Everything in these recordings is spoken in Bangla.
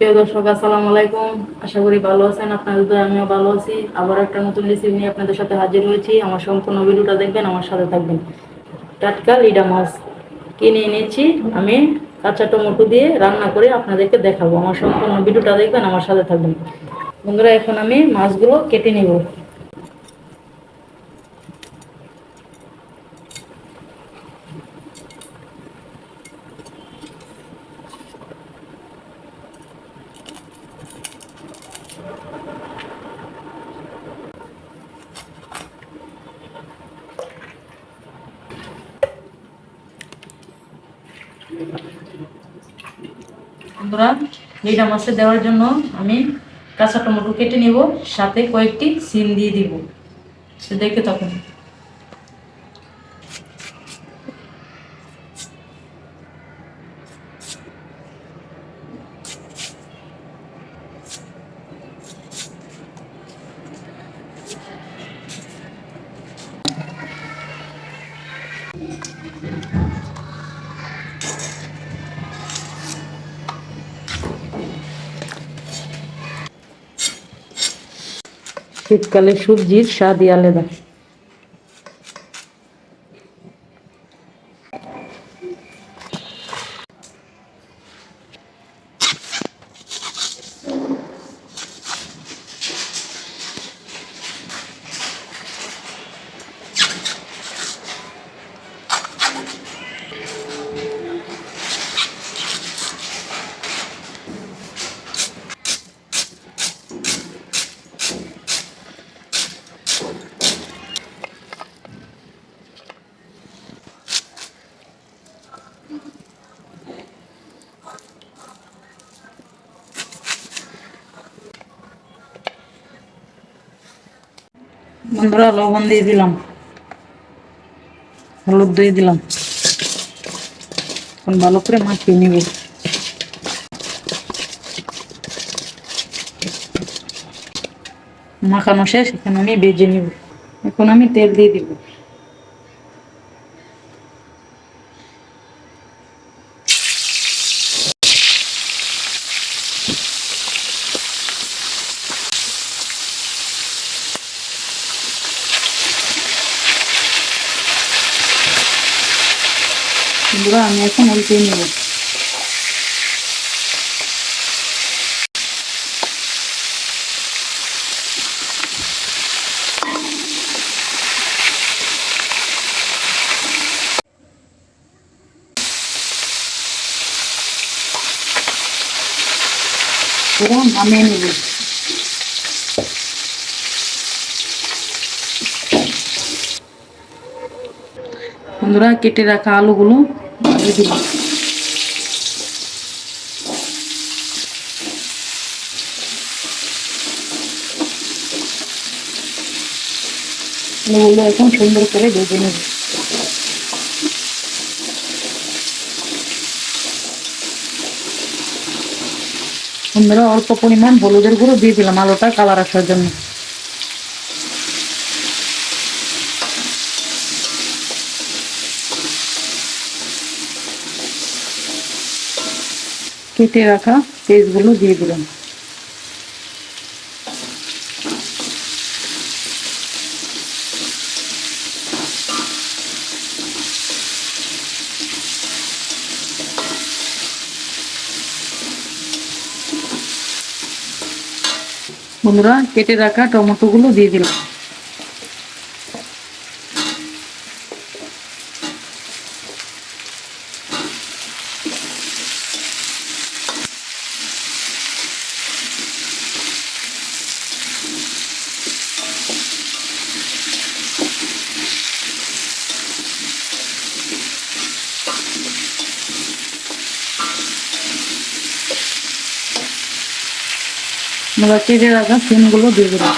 প্রিয় দর্শক, আসসালামু আলাইকুম। আশা করি ভালো আছেন। আপনাদের দয়ায় আমিও ভালো আছি। আবার একটা নতুন রেসিপি নিয়ে আপনাদের সাথে হাজির হয়েছি। আমার সম্পূর্ণ ভিডিওটা দেখবেন, আমার সাথে থাকবেন। টাটকা লিডা মাছ কিনে এনেছি আমি, কাঁচা টমেটো দিয়ে রান্না করে আপনাদেরকে দেখাবো। আমার সম্পূর্ণ ভিডিওটা দেখবেন, আমার সাথে থাকবেন। বন্ধুরা, এখন আমি মাছগুলো কেটে নেব। বন্ধুরা, লিডা মাছে দেওয়ার জন্য আমি কাঁচা টমেটো কেটে নেব, সাথে কয়েকটি সিম দিয়ে দিব। দেখে তখন শীতকালে সবজির স্বাদই আলাদা। বন্ধুরা, লবণ দিয়ে দিলাম, হলুদ দিয়ে দিলাম। এখন ভালো করে মাখিয়ে নিব। মাখানো শেষ, এখন আমি ভেজে নিব। এখন আমি তেল দিয়ে দিব। বন্ধুরা, আমি এখন উল্টে নিব। পুরো নামিয়ে নিব। বন্ধুরা, কেটে রাখা আলুগুলো দিয়ে দিব। আলুগুলো এখন সুন্দর করে ভেজে নেব। বন্ধুরা, অল্প পরিমাণ হলুদের গুঁড়ো দিয়ে দিলাম আলুটা কালার আসার জন্য। কেটে রাখা পেঁয়াজগুলো দিয়ে দিলাম। বন্ধুরা, কেটে রাখা টমেটো গুলো দিয়ে দিলাম। আমরা কেটে রাখা সিমগুলো দিয়ে দিলাম।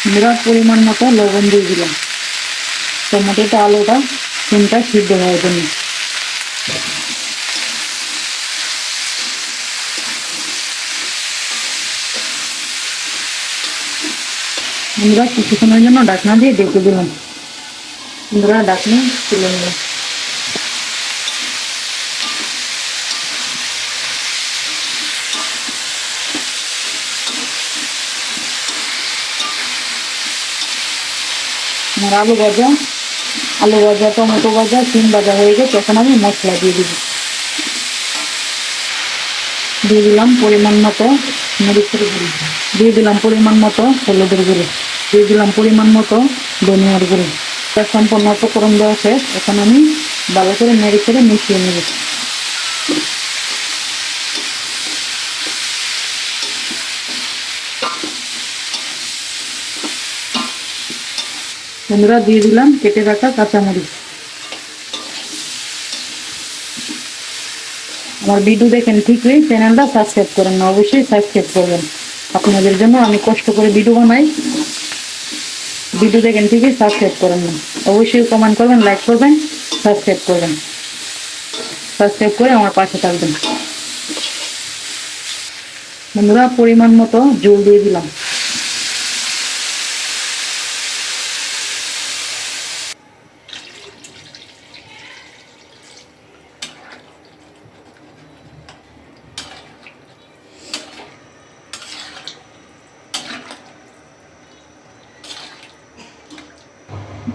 আমরা পরিমাণ মতো লবণ দিয়ে দিলাম। টমেটোটা আলুটা সিমটা সিদ্ধ হওয়ার জন্য। আমরা কিছুক্ষণের জন্য ঢাকনা দিয়ে ডেকে দিলাম। আমরা ঢাকনা তুলে নিলাম। আমার আলু ভাজা টমেটো ভাজা সিম ভাজা হয়ে গেছে। এখন আমি মশলা দিয়ে দিব। দিয়ে দিলাম পরিমাণ মতো মরিচের গুঁড়ো, দিয়ে দিলাম পরিমাণ মতো হলুদের গুঁড়ো, দিয়ে দিলাম পরিমাণ মতো ধনিয়ার গুঁড়ো। সম্পূর্ণ উপকরণ দেওয়া শেষ। এখন আমি ভালো করে নেড়ে চেড়ে মিশিয়ে নেব। বন্ধুরা দিয়ে দিলাম কেটে রাখা কাঁচামরিচ। আমার ভিডিও দেখেন ঠিকই, চ্যানেলটা সাবস্ক্রাইব করেন না, অবশ্যই সাবস্ক্রাইব করবেন। আপনাদের জন্য আমি কষ্ট করে ভিডিও বানাই। ভিডিও দেখেন ঠিকই, সাবস্ক্রাইব করেন না, অবশ্যই কমেন্ট করবেন, লাইক করবেন, সাবস্ক্রাইব করবেন। সাবস্ক্রাইব করে আমার পাশে থাকবেন। বন্ধুরা পরিমাণ মতো জল দিয়ে দিলাম।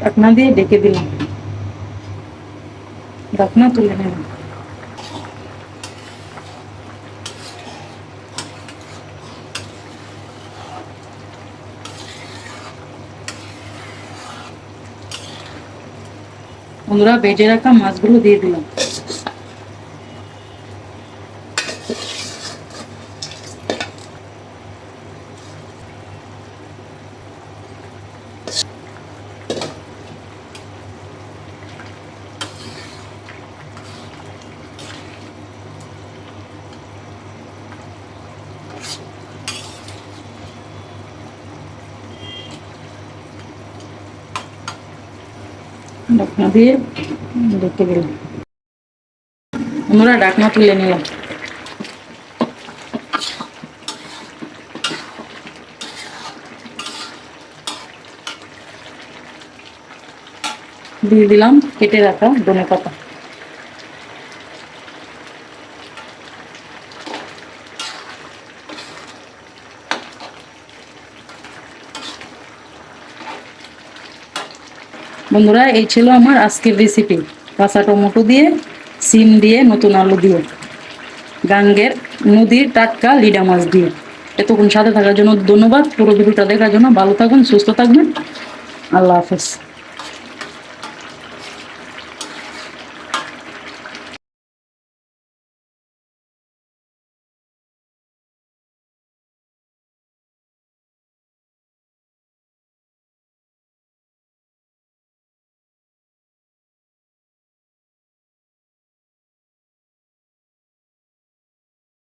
ঢাকনা দিয়ে ডেকে দিলাম। ঢাকনা তুলে নিলাম। বন্ধুরা বেজে রাখা মাছগুলো দিয়ে দিলাম। ঢাকনা দিয়ে ঢেকে দিলাম। আমরা ঢাকনা তুলে নিলাম। দিয়ে দিলাম কেটে রাখা ধনেপাতা। বন্ধুরা এই ছিল আমার আজকের রেসিপি, কাঁচা টমেটো দিয়ে, সিম দিয়ে, নতুন আলু দিয়ে, গাঙ্গের নদীর টাটকা লিডা মাছ দিয়ে। এতক্ষণ সাথে থাকার জন্য ধন্যবাদ। পুরো ভিডিওটা দেখার জন্য ভালো থাকবেন, সুস্থ থাকবেন। আল্লাহ হাফেজ।